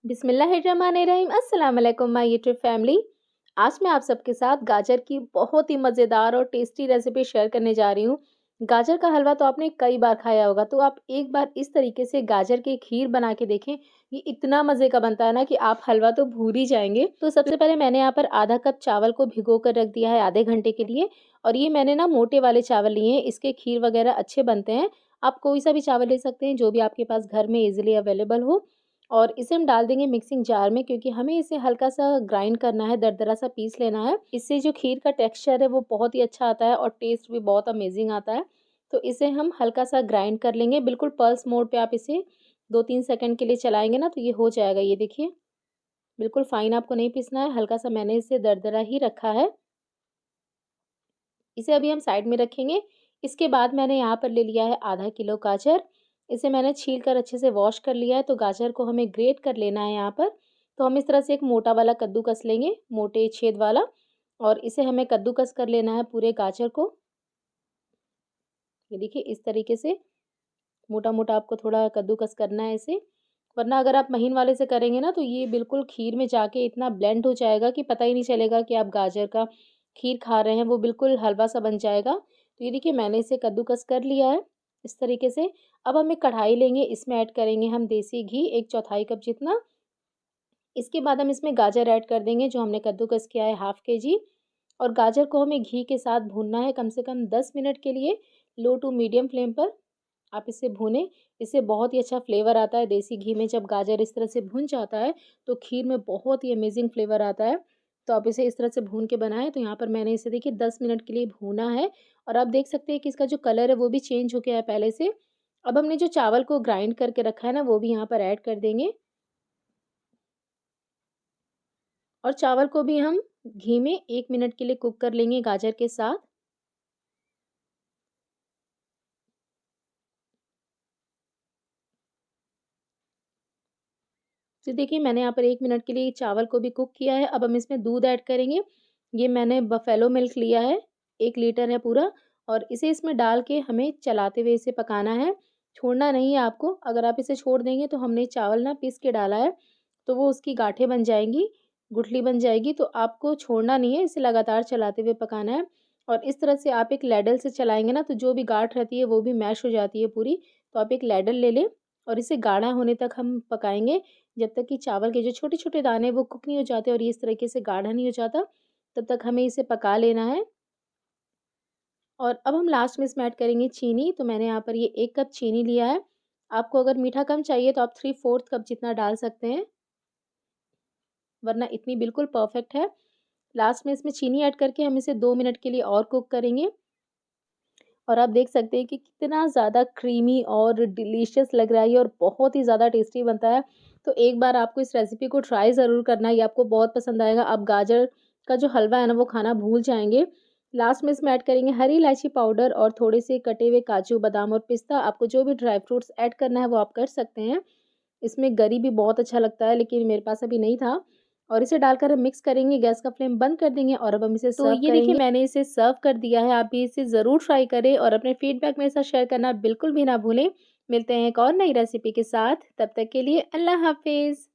बिस्मिल्लाहिर्रहमानिर्रहीम। अस्सलाम वालेकुम माय यूट्यूब फैमिली। आज मैं आप सबके साथ गाजर की बहुत ही मज़ेदार और टेस्टी रेसिपी शेयर करने जा रही हूँ। गाजर का हलवा तो आपने कई बार खाया होगा, तो आप एक बार इस तरीके से गाजर की खीर बना के देखें। ये इतना मज़े का बनता है ना कि आप हलवा तो भूल ही जाएंगे। तो सबसे पहले मैंने यहाँ पर आधा कप चावल को भिगो कर रख दिया है आधे घंटे के लिए। और ये मैंने ना मोटे वाले चावल लिए हैं, इसके खीर वगैरह अच्छे बनते हैं। आप कोई सा भी चावल ले सकते हैं जो भी आपके पास घर में ईजिली अवेलेबल हो। और इसे हम डाल देंगे मिक्सिंग जार में, क्योंकि हमें इसे हल्का सा ग्राइंड करना है, दरदरा सा पीस लेना है। इससे जो खीर का टेक्सचर है वो बहुत ही अच्छा आता है और टेस्ट भी बहुत अमेजिंग आता है। तो इसे हम हल्का सा ग्राइंड कर लेंगे, बिल्कुल पल्स मोड पे आप इसे 2-3 सेकंड के लिए चलाएंगे ना तो ये हो जाएगा। ये देखिए, बिल्कुल फाइन आपको नहीं पीसना है, हल्का सा मैंने इसे दरदरा ही रखा है। इसे अभी हम साइड में रखेंगे। इसके बाद मैंने यहाँ पर ले लिया है आधा किलो गाजर। इसे मैंने छील कर अच्छे से वॉश कर लिया है। तो गाजर को हमें ग्रेट कर लेना है यहाँ पर। तो हम इस तरह से एक मोटा वाला कद्दूकस लेंगे, मोटे छेद वाला, और इसे हमें कद्दूकस कर लेना है पूरे गाजर को। ये देखिए, इस तरीके से मोटा मोटा आपको थोड़ा कद्दूकस करना है इसे, वरना अगर आप महीन वाले से करेंगे ना तो ये बिल्कुल खीर में जाके इतना ब्लेंड हो जाएगा कि पता ही नहीं चलेगा कि आप गाजर का खीर खा रहे हैं, वो बिल्कुल हलवा सा बन जाएगा। तो ये देखिए, मैंने इसे कद्दूकस कर लिया है इस तरीके से। अब हम एक कढ़ाई लेंगे, इसमें ऐड करेंगे हम देसी घी 1/4 कप जितना। इसके बाद हम इसमें गाजर ऐड कर देंगे जो हमने कद्दूकस किया है, हाफ केजी। और गाजर को हमें घी के साथ भूनना है कम से कम 10 मिनट के लिए, लो टू मीडियम फ्लेम पर आप इसे भूनें। इससे बहुत ही अच्छा फ्लेवर आता है देसी घी में। जब गाजर इस तरह से भून जाता है तो खीर में बहुत ही अमेजिंग फ्लेवर आता है। तो आप इसे इस तरह से भून के बनाएं। तो यहाँ पर मैंने इसे देखिए 10 मिनट के लिए भूना है। और आप देख सकते हैं कि इसका जो कलर है वो भी चेंज हो गया है पहले से। अब हमने जो चावल को ग्राइंड करके रखा है ना, वो भी यहाँ पर ऐड कर देंगे। और चावल को भी हम घी में 1 मिनट के लिए कुक कर लेंगे गाजर के साथ। तो देखिए, मैंने यहाँ पर 1 मिनट के लिए चावल को भी कुक किया है। अब हम इसमें दूध ऐड करेंगे। ये मैंने बफेलो मिल्क लिया है, 1 लीटर है पूरा। और इसे इसमें डाल के हमें चलाते हुए इसे पकाना है, छोड़ना नहीं है आपको। अगर आप इसे छोड़ देंगे तो हमने चावल ना पीस के डाला है, तो वो उसकी गाँठें बन जाएँगी, गुठली बन जाएगी। तो आपको छोड़ना नहीं है, इसे लगातार चलाते हुए पकाना है। और इस तरह से आप एक लैडल से चलाएँगे ना तो जो भी गाँठ रहती है वो भी मैश हो जाती है पूरी। तो आप एक लैडल ले लें और इसे गाढ़ा होने तक हम पकाएँगे, जब तक कि चावल के जो छोटे-छोटे दाने हैं वो कुक नहीं हो जाते और ये इस तरीके से गाढ़ा नहीं हो जाता, तब तक हमें इसे पका लेना है। और अब हम लास्ट में इसमें ऐड करेंगे चीनी। तो मैंने यहाँ पर ये 1 कप चीनी लिया है। आपको अगर मीठा कम चाहिए तो आप 3/4 कप जितना डाल सकते हैं, वरना इतनी बिल्कुल परफेक्ट है। लास्ट में इसमें चीनी ऐड करके हम इसे 2 मिनट के लिए और कुक करेंगे। और आप देख सकते हैं कि कितना ज़्यादा क्रीमी और डिलीशियस लग रहा है ये, और बहुत ही ज़्यादा टेस्टी बनता है। तो एक बार आपको इस रेसिपी को ट्राई ज़रूर करना है, ये आपको बहुत पसंद आएगा। आप गाजर का जो हलवा है ना वो खाना भूल जाएँगे। लास्ट में इसमें ऐड करेंगे हरी इलायची पाउडर और थोड़े से कटे हुए काजू, बादाम और पिस्ता। आपको जो भी ड्राई फ्रूट्स ऐड करना है वो आप कर सकते हैं। इसमें गरी भी बहुत अच्छा लगता है, लेकिन मेरे पास अभी नहीं था। और इसे डालकर हम मिक्स करेंगे, गैस का फ्लेम बंद कर देंगे और अब हम इसे सर्व ये देखिए, मैंने इसे सर्व कर दिया है। आप भी इसे ज़रूर ट्राई करें और अपने फीडबैक मेरे साथ शेयर करना बिल्कुल भी ना भूलें। मिलते हैं एक और नई रेसिपी के साथ, तब तक के लिए अल्लाह हाफ़िज़।